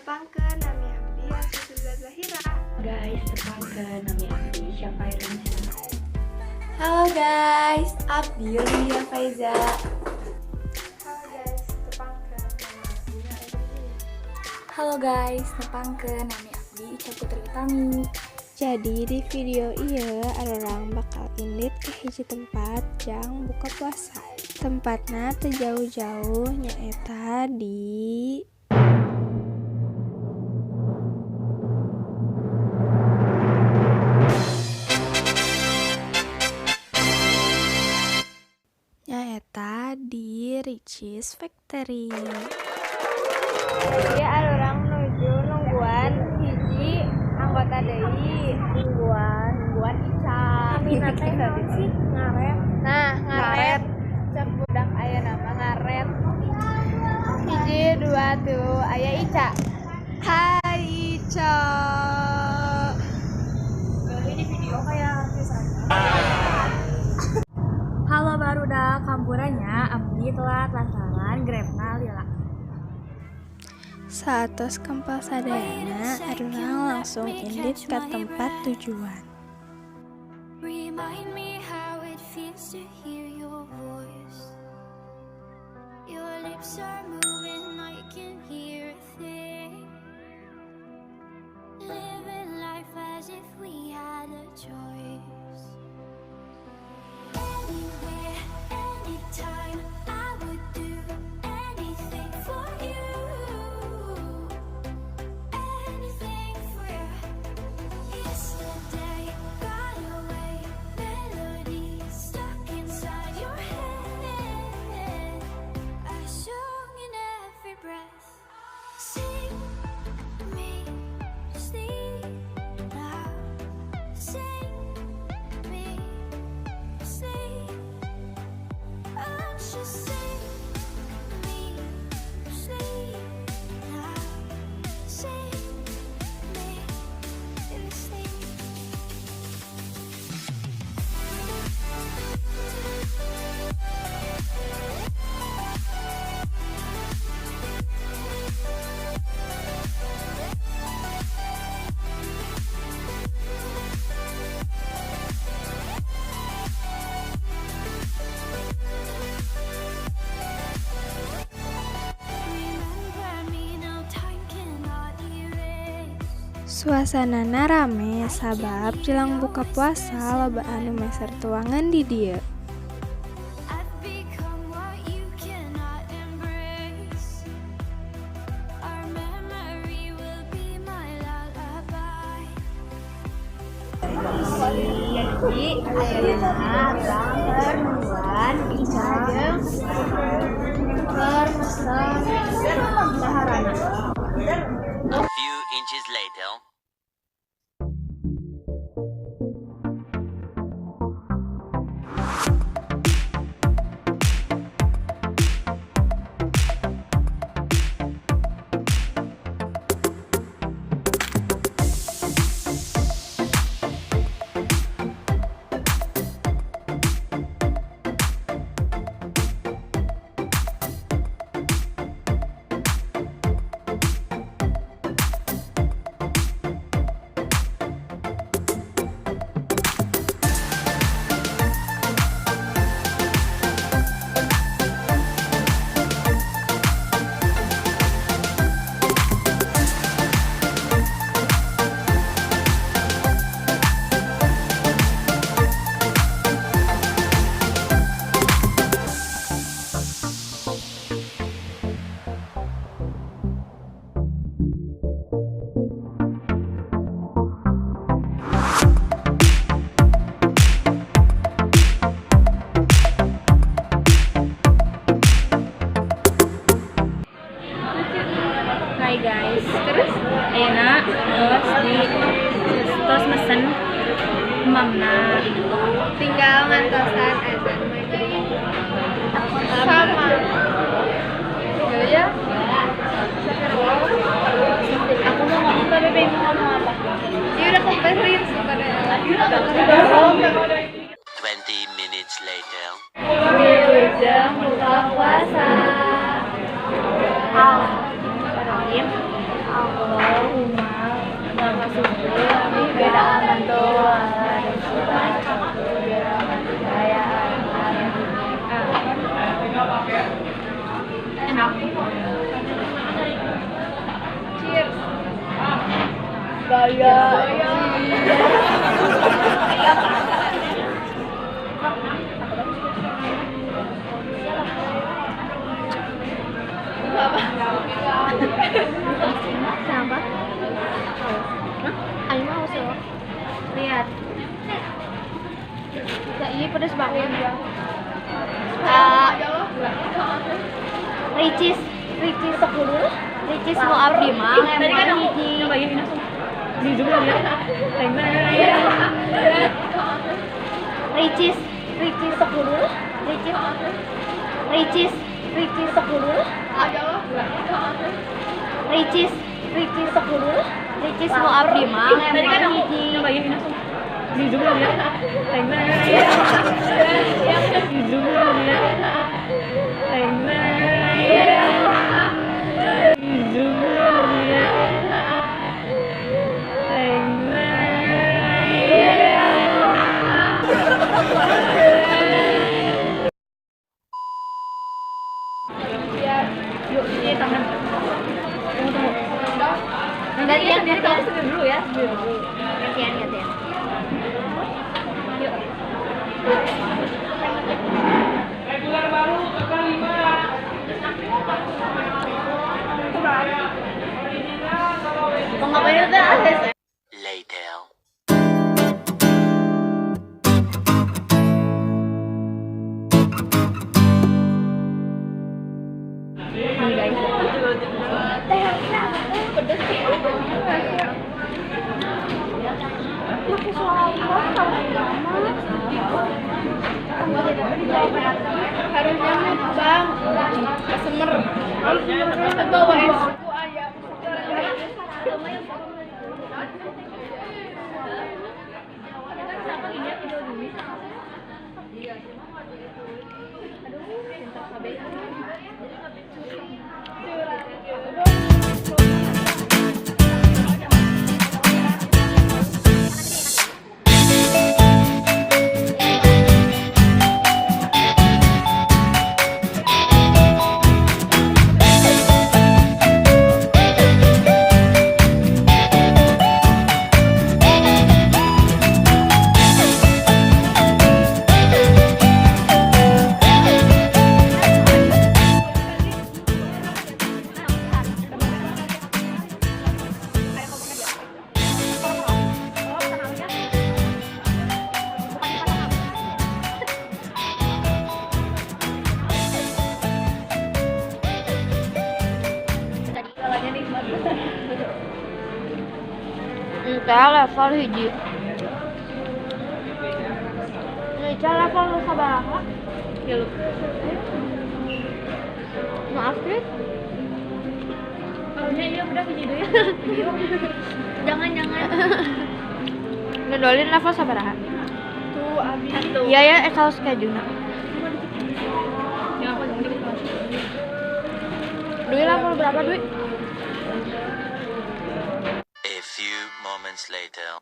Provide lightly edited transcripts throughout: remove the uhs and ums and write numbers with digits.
tepangkeun nami abdi Asy Zahira. Guys, tepangkeun nami abdi Syafairin. Halo guys, abdi Lia Faiza. Halo guys, tepangkeun nami abdi Aidil. Halo guys, tepangkeun nami abdi Ica Putri Utami. Jadi di video ieu orang bakal indit ke hiji tempat jang buka puasa. Tempatna teu jauh-jauh nyaeta di Richeese Factory. Jadi orang menuju nungguan hiji anggota deui nungguan Ica. Minatnya naon sih? Ngaret. Nah, ngaret. Cek budak aya nama ngaret. Hiji dua tuh aya Ica. Hai Ica. Ini video kayak artis aja. Halo barudak kampurannya, abdi telat lantaran grabna lila. Saatos kempel sadayana, arurang langsung indit ke tempat tujuan. Remind me how it feels to hear your voice. Your lips are moving, I can hear a thing. Living life as if we had a choice. Anywhere, anytime, I would do anything for you. Anything for you. Yesterday got away, melody stuck inside your head. I sung in every breath. Sing me sleep now. Sing me sleep. Oh, just sing me sleep now. Sing me sleep. Remember me, no time cannot erase. Suasanana rame sabab jelang buka puasa loba anu meser tuangan di dieu. I've become what you cannot embrace. Our memory will be my lullaby. Jadi ayeuna urang nungguan Ica jeung mesen daharana. A few inches later. Hai guys, terus ayeuna terus mesen mamna Tinggal ngantosan azan maghrib. Sama. Ya. aku mau ngomong ke bebe mau ngomong apa? Ya udah komplain pada 20 minutes later. Wilujeng buka puasa. Bismillahirrahmanirrahim. amantu Enak. Cheers. Gaya. Kenapa? Ayo mau sih. Lihat. Iya pedas banget. Ricis 10. Ricis mau abdi mah. Tadi kan aku nyobain ini langsung di zoom ya. Ricis 10. Ricis 10. Ricis 10. Ricis mau abdi mah. Tadi kan aku nyobain ini langsung di zoom ya. Di zoom ya. Yuk, ini tangan. Tunggu. Gantian Sendiri kamu sendiri dulu ya. Gantian. Yuk. Mau ngapain itu? Later. Harusnya bang kesemer bawa es ayam. Entah level hiji. Nica level lu sabaraha? Ya lu. Maaf, Kris. Harusnya iya udah hiji deui. Jangan. Ngedolin level sabaraha? Tuh, abi. Iya ya, kaos kajuna. Yang apa gini gitu. Dwi level berapa, Dwi? A few moments later.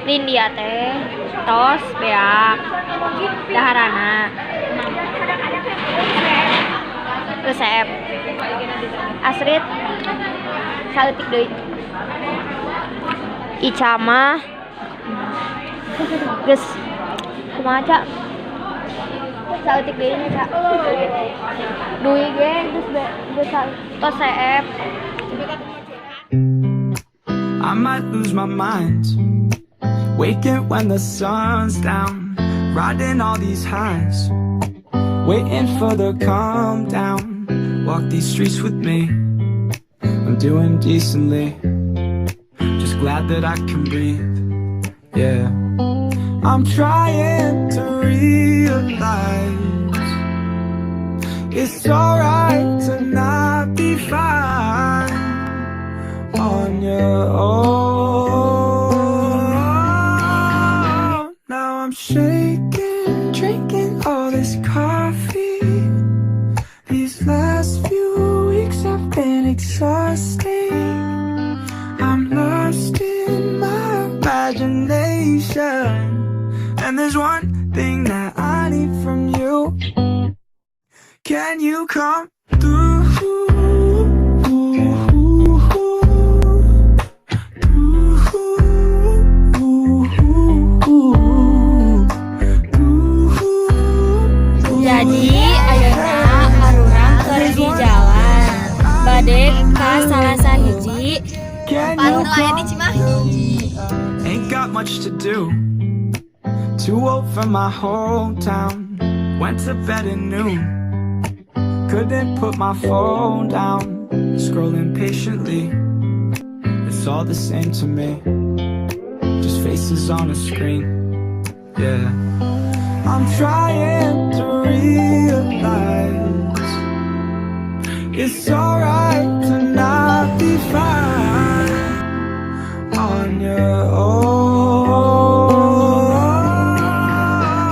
Lindia teh, tos, beak, daharana, resep, Asrit, saeutik deui, Ica mah, geus, kumaha Ca? Saeutik deui nya Ca, Dwi ge geus tos CF. I might lose my mind, waking when the sun's down, riding all these highs, waiting for the calm down. Walk these streets with me, I'm doing decently, just glad that I can breathe. Yeah, I'm trying to realize it's alright to not be fine on your own. Now I'm shaking, drinking all this coffee. These last few weeks have been exhausting. I'm lost in And there's one thing that I need from you. Can you come through? Jadi ayeuna harurang keur di jalan bade ka salah sahiji Can you aya di come? Cimahi. Ain't got much to do. Too old for my hometown. Went to bed at noon. Couldn't put my phone down. Scrolling patiently. It's all the same to me. Just faces on a screen. Yeah. I'm trying to realize it's alright to not be fine on your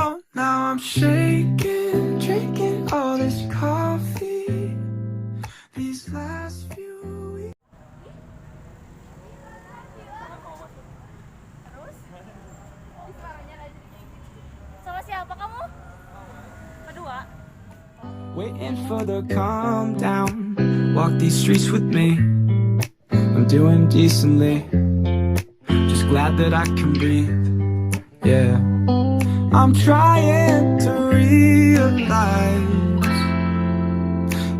own. Now I'm shaking, drinking all this coffee. These last few weeks. Sama siapa kamu? Berdua. Waiting for the calm down. Walk these streets with me. I'm doing decently. Just glad that I can breathe. Yeah. I'm trying to realize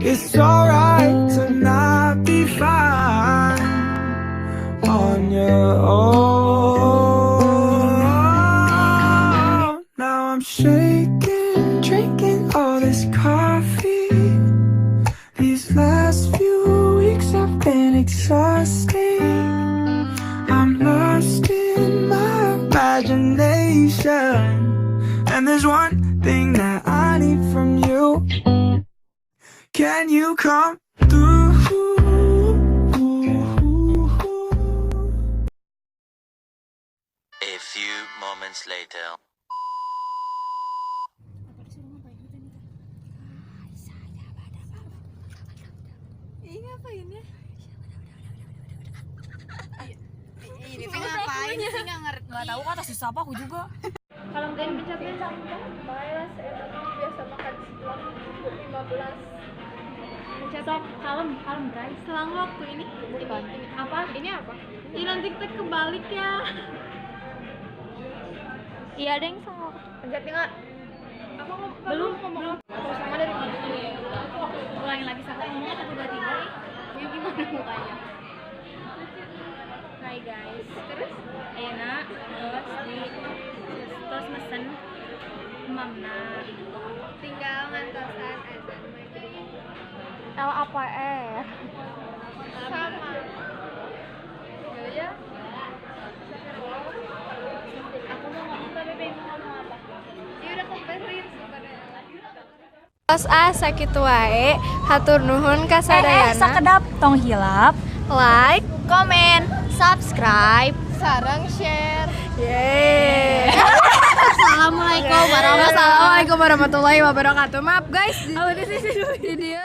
it's alright to not be fine on your own. Now I'm shaking, drinking all this coffee. These last few weeks have been exhausting. I'm lost in my imagination. And there's one thing that I need from you. Can you come through? A few moments later. Ini teh ngapain sih nggak ngerti? Nggak tahu kata susah apa aku juga. Kalau nggak dicapin sampah, balas biasa makan setelah 15. Sok kalem guys. Selang waktu ini apa? Ini apa? Ini nanti kita kebalik ya. Iya deng sama. Pencet nggak? Aku belum ngomong. Sama dari ulangin lagi sama ngomongnya 1 2 3. Ini gimana mukanya? Hai guys. Terus ayeuna terus mesen mamna. Tinggal ngantosan azan maghrib. LAPR. Sama. Ya. Aku mau ngomong tapi pengen ngomong apa? Ya udah komperin Tos sakitu wae, hatur nuhun ka sadayana. Sakedap tong hilap, Like, komen, subscribe. sareng share. Yeay. Assalamualaikum warahmatullahi wabarakatuh. Maaf guys. Di dia